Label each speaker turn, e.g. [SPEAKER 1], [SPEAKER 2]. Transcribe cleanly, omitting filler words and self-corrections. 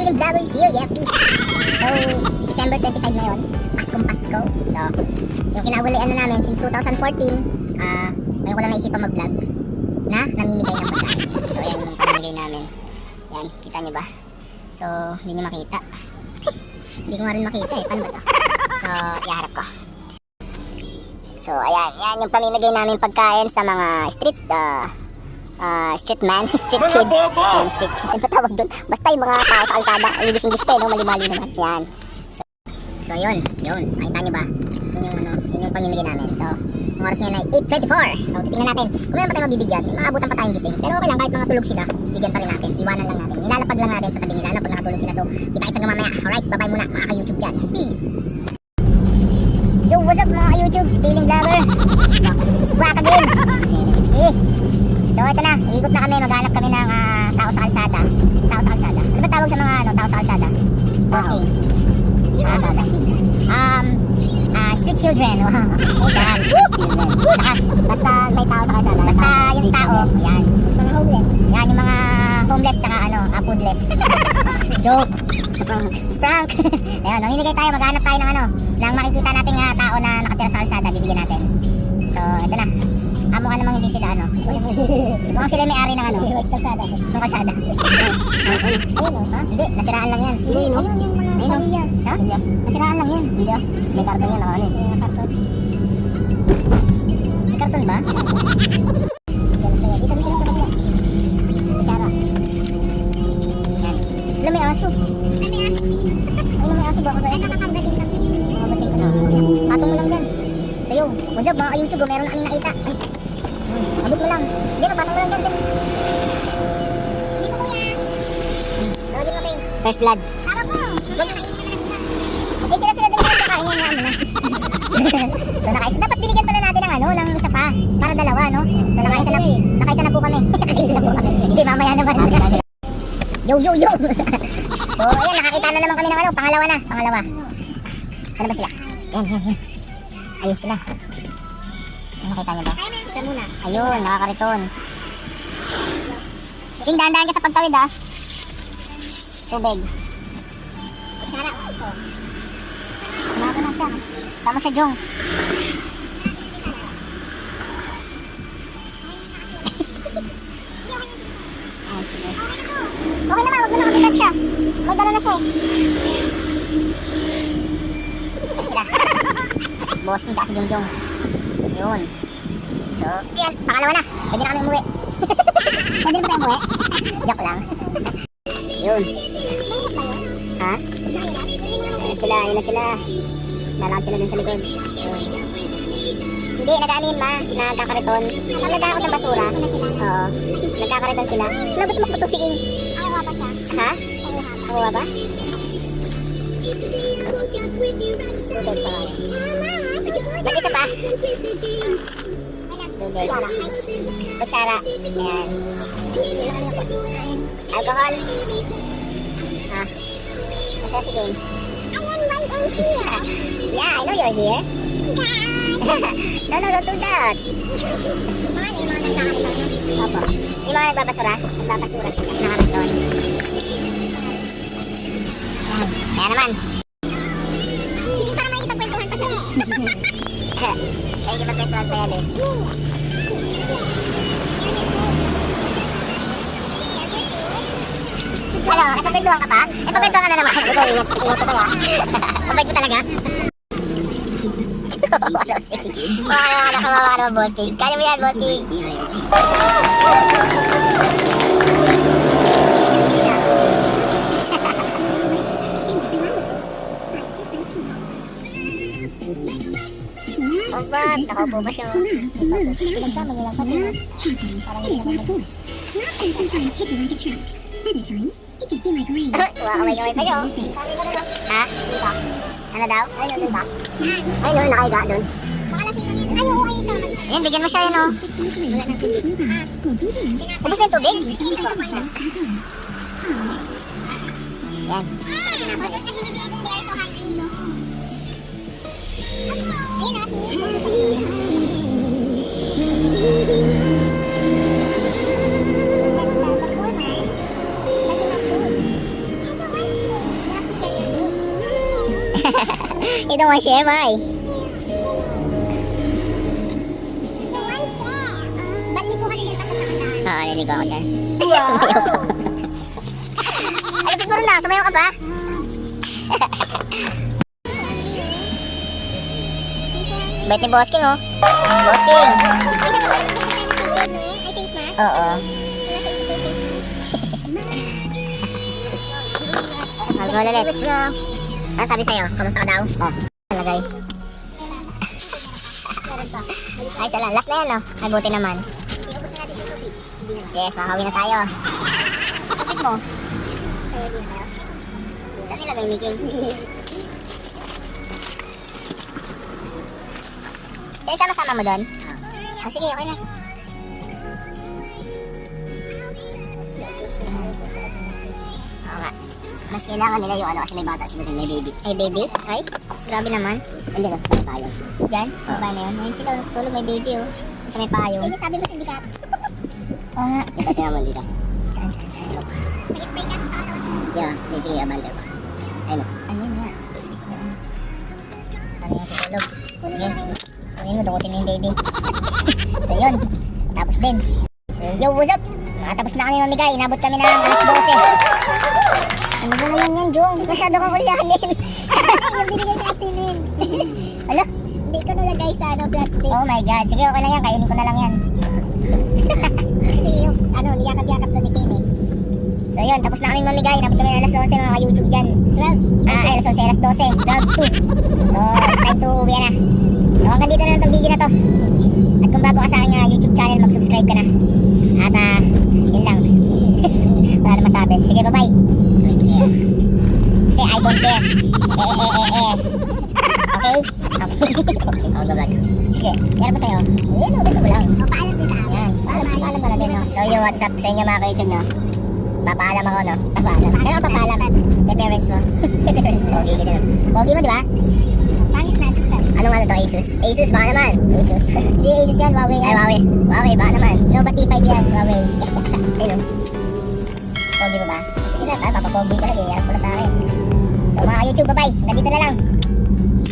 [SPEAKER 1] Feeling Vloggers here, yeah, peace. So, December 25 ngayon, Paskong Pasko. So, yung kinaulian na namin since 2014, ngayon ko lang naisipan mag-vlog na namimigay ng pagkain. So, ayan yung pamimigay namin. Yan, kita nyo ba? So, hindi nyo makita. Hindi ko nga rin makita eh, paano ba ito? So, iharap ko. So, ayan, yan yung pamimigay namin pagkain sa mga street man, street kids. Street kids, ano ba tawag doon? Basta yung mga tao sa kalsada, ang English pa, no? Mali-mali naman. Yan. So, yun. Makita nyo ba? Yun yung pamimigay namin. So, ang oras ngayon ay 8:24. So, titingnan natin kung meron pa tayong mabibigyan. May maabutan pa tayong gising. Pero okay lang, kahit mga tulog sila, bigyan pa rin natin. Iwanan lang natin. Nilalapag lang natin sa tabi nila pag nakatulog sila. So, kita-kita hanggang mamaya. Alright, bye-bye muna mga ka-YouTube dyan. Peace! Yo, what's up mga ka-YouTube? Feeling Vlogger. Back again. So, ito na. Iikot na kami. Maghanap kami ng tao sa kalsada. Tao sa kalsada. Ano ba tawag sa mga tao sa kalsada? Bossing. Sa kalsada. Street children. Yan. Lakas. Basta may tao sa kalsada. Basta yung tao. Yan. Mga homeless. Yan yung mga homeless tsaka foodless. Joke. Prank. Ayun, mamimigay tayo. Maghanap tayo ng makikita nating tao na nakatira sa kalsada. Bibigyan natin. So, ito na. Mukha namang hindi sila mukhang sila may-ari ng kalsada. Ng kalsada. Ayun ha? Hindi, nasiraan lang yan. Hindi no? Ayun no? Ha? Nasiraan lang yan. Hindi ah. May karton yan, nakaano eh. May karton ba? Dito sa kabila. Kutsara. Yan. Wala may aso. Ayun may aso ba ako sa'yo? Nakakagaling lang. Nakakagaling ka na. Patong mo lang dyan. Sayo, what's up mga ka-YouTube, meron na kaming nakita. Abot mo lang. Hindi, mapatong mo lang dyan. Dito kuya. Tawagin mo kayo. Fresh blood. Tawag mo. Mamaya kainin naman natin ha. Okay, sila din naman sa kain yan na. So nakaisa. Dapat binigyan pala natin ng isa pa. Para dalawa, no? So nakaisa na po kami. Hindi, mamaya naman. Yo. So ayan, nakakita na naman kami ng pangalawa. Sana ba sila? Yan. Ayun sila. Nakita niyo ba? Ayun, nakakariton. King, dahan-dahan ka sa pagtawid ah. Tubig. Kutsara. Sumama na siya. Sama siya, Jong. Okay naman, wag mo na kapitan siya. May dala na siya eh. Ayun sila. Boss King tsaka si Jongjong. Yun. So, yan. Pangalawa na. Pwede na kami umuwi. Pwede na ba tayo umuwi? Joke lang. Yun. Ha? Yun na sila. Nalakad sila dun sa likod. Yun. Hindi, nagaanin ma. Nagkakariton. Ang nagkakot ng basura. Oo. Nagkakariton sila. Lagot magputok si King. Awa ba siya? Ha? Awa ba? Tubig pa nga. Mag-isa pa. Tubig. Kutsara. Ayan. Alcohol. Ha? Nasa si Game. I am right in here. Yeah, I know you're here. No, don't do that. Yung mga nagkakarito. Opo. Yung mga nagbabasura. Nagbabasura sila. Nakaraton. Ayan. Kaya naman. Sige, para may kitagkwentuhan pa siya. Kaya kitagkwentuhan pa yan eh. Ano? Nagkakwentuhan ka pa? Nagkakwentuhan ka na naman. Ito, ingat ko talaga. Mabait mo talaga? Nakakawa naman, Boss King. Kaya mo yan, Boss King. Obat, nakaupo ba siya? Pinagsama nilang pati. Parang hindi naman mag- Kamay-kamay kayo. Ha? Ano daw? Ayun, doon ba? Ayun, nakahiga doon. Ayun siya. Ayan, bigyan mo siya yun, oh. Ubus na yung tubig? Yan. You don't want to share, why? Ba't liko ka din tapos ang daan? Oo, naligo ako dyan. Sumayaw ka. Ay, pipuro na, sumayaw ka pa? Bait ni Boss King, oh. Boss King. Oo. Mag-roll ulit. Ano sabi sa'yo? Kamusta ka daw? Oh. Talagay. Ay, sala. Last na yan, no? Ay, buti naman. Yes, makakawin na tayo. Kapit mo. Saan nilagay ni King? Kaya sama-sama mo doon? Oh, sige, okay na. Oo nga. Mas kailangan nila yung ano kasi may bata sila dun, may baby. May baby? Ay, grabe naman. Hindi na, may payong. Diyan? Ba na yun? Ngayon sila natutulog, may baby oh. Kasi may payong. Kaya sabi mo sindikat. Oo nga. Ito, tingnan mo dito. Saan? Look. Nag-spray ka sa katawan. Yeah, sige, abanter ko. Ayun o. Ayun nga. Ano yung tutulog? Sige. Kunin mo, dukutin mo yung baby. So yun. Tapos din. Yo, what's up? Nakatapos na kami mamigay. Inabot kami ng alas 12. Ano ba naman yan, Jong? Hindi masyado kang ulyanin. Yung binigay ni Ate Min. Ala? Hindi ko nalagay sa plastic. Oh my God. Sige, okay lang yan. Kainin ko na lang yan. Kasi yung, niyakap-yakap to ni Kine. So yun, tapos na kami mamigay. Inabot kami ng alas 11 mga ka-YouTube dyan. 12? Ay, alas 11, alas 12. 12, 2. So, it's time to uwi na. So, hanggang dito na lang itong video na to. At kung bago ka sa aking YouTube channel, mag-subscribe ka na. At, yun lang. Wala na masabi. Sige, bye-bye. Kasi I don't care. Okay? Okay. Ako vlog. Sige, yan pa sa'yo. Yan o, dito mo lang. Paalam din sa akin. Yan, paalam ka na din, no? So, yung what's up sa inyo mga ka-YouTube, no? Papaalam ako, no? Papaalam. Kaya ako papaalam. Kay parents mo. Pogi ka din. Pogi mo, di ba? Pangit na, sister. Anong ano to, Asus? Asus, baka naman. Asus. Hindi, Asus yan, Huawei. Ay, Huawei. Huawei, baka naman. No, but